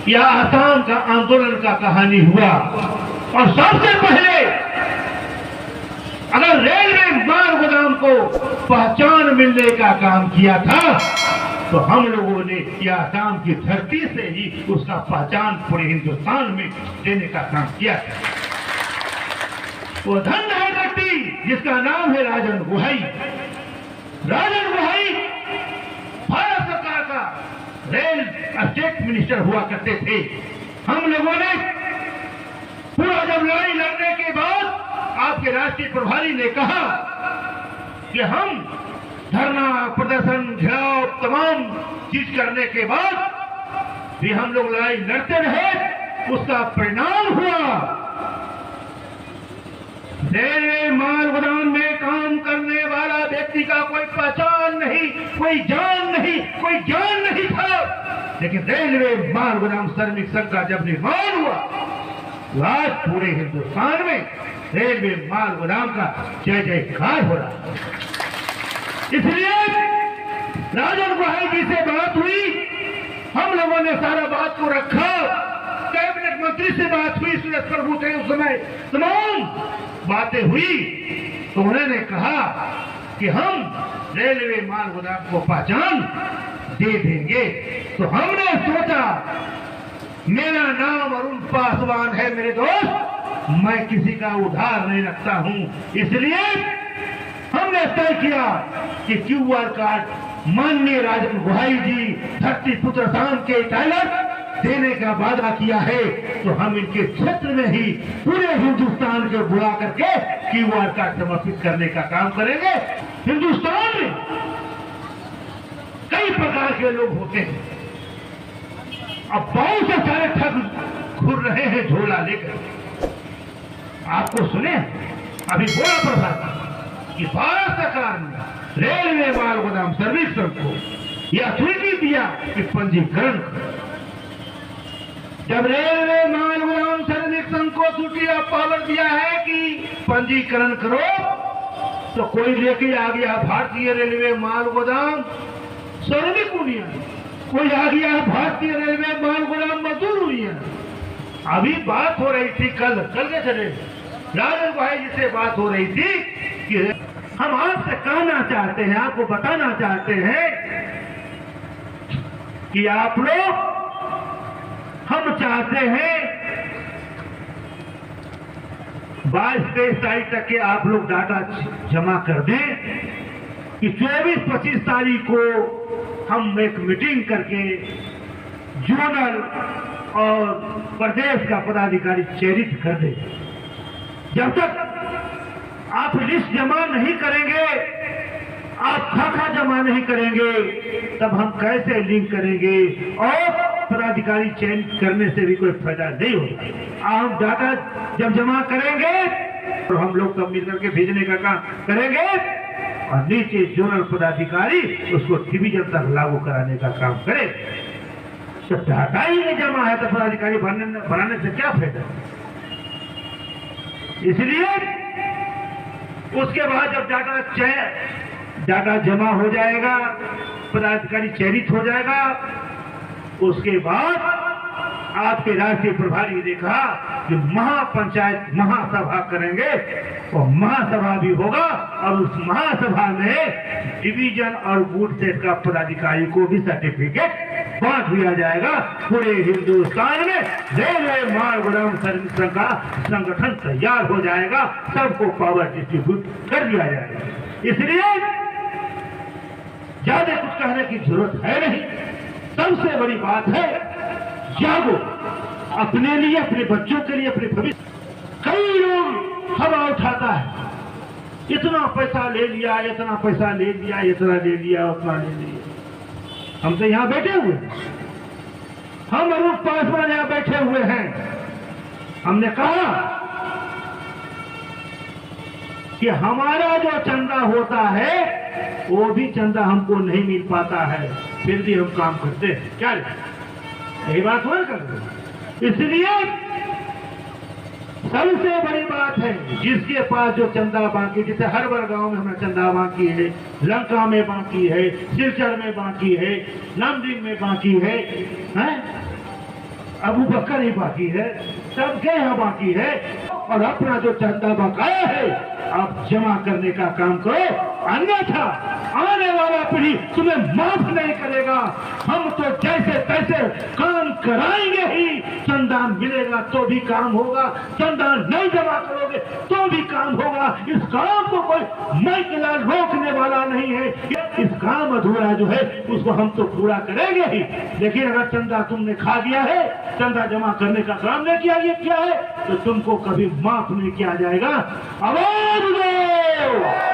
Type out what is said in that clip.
या आसाम का आंदोलन का कहानी हुआ। और सबसे पहले अगर रेलवे माल गोदाम को पहचान मिलने का काम किया था तो हम लोगों ने या आसाम की धरती से ही उसका पहचान पूरे हिंदुस्तान में देने का काम किया था। वो धन है व्यक्ति जिसका नाम है राजन गुहाई। राजन गुहाई भारत सरकार का रेल स्टेट मिनिस्टर हुआ करते थे। हम लोगों ने पूरा जब लड़ाई लड़ने के बाद आपके राष्ट्रीय प्रभारी ने कहा कि हम धरना प्रदर्शन घेराव तमाम चीज करने के बाद भी हम लोग लड़ाई लड़ते रहे, उसका परिणाम हुआ रेलवे माल गोदाम में काम करने वाला व्यक्ति का कोई पहचान नहीं, कोई जान नहीं, कोई ज्ञान नहीं था। लेकिन रेलवे माल गोदाम श्रमिक संघ का जब निर्माण हुआ तो आज पूरे हिंदुस्तान में रेलवे माल गोदाम का जय जयकार हो रहा है। इसलिए राजन गुहाई जी से बात हुई, हम लोगों ने सारा बात को रखा, कैबिनेट मंत्री से बात हुई, सुरेश प्रभु थे उस समय, तमाम बातें हुई तो उन्होंने कहा कि हम रेलवे माल गोदाम को पहचान दे देंगे। तो हमने सोचा, मेरा नाम अरुण पासवान है मेरे दोस्त, मैं किसी का उधार नहीं रखता हूं, इसलिए हमने तय किया कि क्यूआर कार्ड माननीय राजन गुहाई जी धरती पुत्र शाम के टॉयलेट देने का वादा किया है तो हम इनके क्षेत्र में ही पूरे हिंदुस्तान को बुला करके क्यूआर कार्ड समर्पित करने का काम करेंगे। हिंदुस्तान में कई प्रकार के लोग होते हैं, अब बहुत से सारे ठग घूर रहे हैं झोला लेकर। आपको सुने अभी बोला प्रशासन कि भारत सरकार ने रेलवे माल गोदाम श्रमिक संघ को यह अथॉरिटी दिया कि पंजीकरण। जब रेलवे माल गोदाम श्रमिक संघ को छुट्टी पावर दिया है कि पंजीकरण करो, तो कोई लेके आ गया भारतीय रेलवे माल गोदाम श्रमिक यूनियन, कोई आ गया भारतीय रेलवे माल गोदाम मजदूर यूनियन। अभी बात हो रही थी कल के चले राजन गुहाई जी से बात हो रही थी कि हम आपसे कहना चाहते हैं, आपको बताना चाहते हैं कि आप लोग, हम चाहते हैं 22-23 तारीख तक के आप लोग डाटा जमा कर दें कि 24-25 तारीख को हम एक मीटिंग करके जोनल और प्रदेश का पदाधिकारी चयनित कर दें। जब तक आप लिस्ट जमा नहीं करेंगे, आप खाका जमा नहीं करेंगे, तब हम कैसे लिंक करेंगे और पदाधिकारी चयन करने से भी कोई फायदा नहीं होगा। आप डाटा जब जमा करेंगे तो हम लोग सब मिलकर के भेजने का काम करेंगे और नीचे जोनल पदाधिकारी उसको डिवीजन तक लागू कराने का काम करे। तो डाटा ही नहीं जमा है तो पदाधिकारी बनाने से क्या फायदा। इसलिए उसके बाद जब डाटा जमा हो जाएगा, पदाधिकारी चयनित हो जाएगा, उसके बाद आपके राष्ट्रीय प्रभारी ने कहा कि महापंचायत महासभा करेंगे और महासभा भी होगा और उस महासभा में डिवीजन और बूथ सेट का पदाधिकारी को भी सर्टिफिकेट बांट दिया जाएगा। पूरे हिंदुस्तान में रेलवे माल गोदाम श्रमिक संघ का संगठन तैयार हो जाएगा, सबको पावर डिस्ट्रीब्यूट कर दिया जाएगा। इसलिए ज्यादा कुछ कहने की जरूरत है नहीं। सबसे बड़ी बात है, जागो अपने लिए, अपने बच्चों के लिए, अपने भविष्य। कई लोग हवा उठाता है, इतना पैसा ले लिया, इतना पैसा ले लिया, इतना ले लिया, उतना ले लिया। हम तो यहां बैठे हुए हैं, हम अरुण पासवान यहां बैठे हुए हैं। हमने कहा कि हमारा जो चंदा होता है वो भी चंदा हमको नहीं मिल पाता है, फिर भी हम काम करते हैं। क्या यही बात हो कर, इसलिए सबसे बड़ी बात है जिसके पास जो चंदा बाकी, जैसे हर बार गांव में हमें चंदा बाकी है, लंका में बाकी है, सिलचर में बाकी है, नामदीन में बाकी है? अबू बकर ही बाकी है, सबके यहाँ बाकी है। और अपना जो चंदा बकाया है आप जमा करने का काम करो, अन्यथा आने वाला पीढ़ी तुम्हें माफ नहीं करेगा। हम तो जैसे तैसे काम कराएंगे ही, चंदा मिलेगा तो भी काम होगा, चंदा नहीं जमा करोगे तो भी काम होगा। इस काम को कोई मैकेलाल रोकने वाला नहीं है। इस काम अधूरा जो है उसको हम तो पूरा करेंगे ही, लेकिन अगर चंदा तुमने खा दिया है, चंदा जमा करने का काम नहीं किया, ये क्या है, तो तुमको कभी माफ नहीं किया जाएगा। आवाज दो।